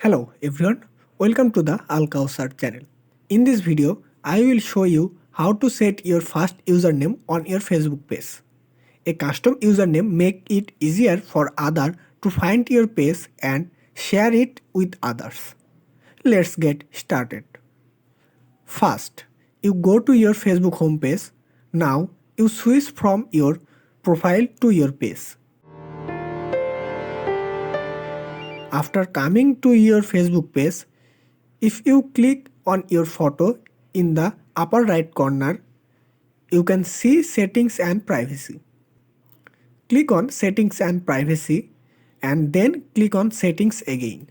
Hello everyone, welcome to the Al Kausar channel. In this video, I will show you how to set your first username on your Facebook page. A custom username make it easier for others to find your page and share it with others. Let's get started. First, you go to your Facebook homepage. Now, you switch from your profile to your page. After coming to your Facebook page, if you click on your photo in the upper right corner, you can see Settings and Privacy. Click on Settings and Privacy and then click on Settings again.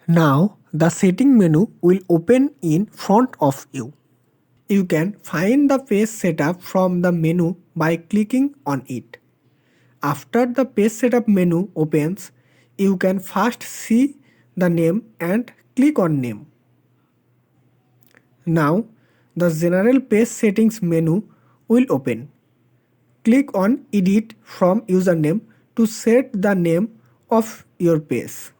Now the setting menu will open in front of you. You can find the page setup from the menu by clicking on it. After the page setup menu opens, you can first see the name and click on name. Now the general page settings menu will open. Click on edit from username to set the name of your page.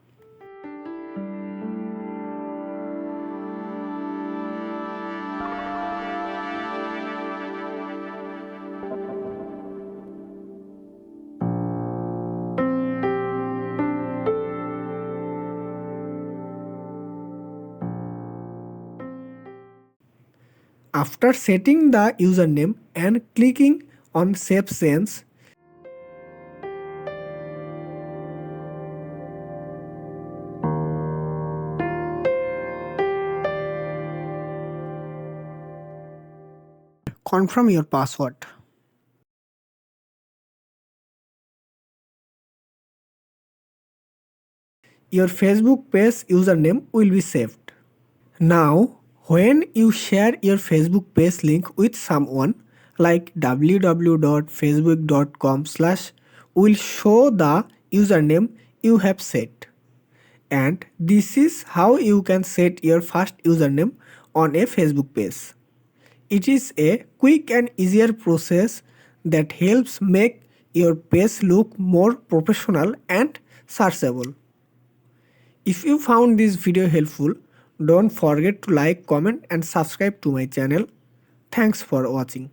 After setting the username and clicking on Save Change, confirm your password. Your Facebook page username will be saved. Now, when you share your Facebook page link with someone, like www.facebook.com/ will show the username you have set. And this is how you can set your first username on a Facebook page. It is a quick and easier process that helps make your page look more professional and searchable. If you found this video helpful, don't forget to like, comment and subscribe to my channel. Thanks for watching.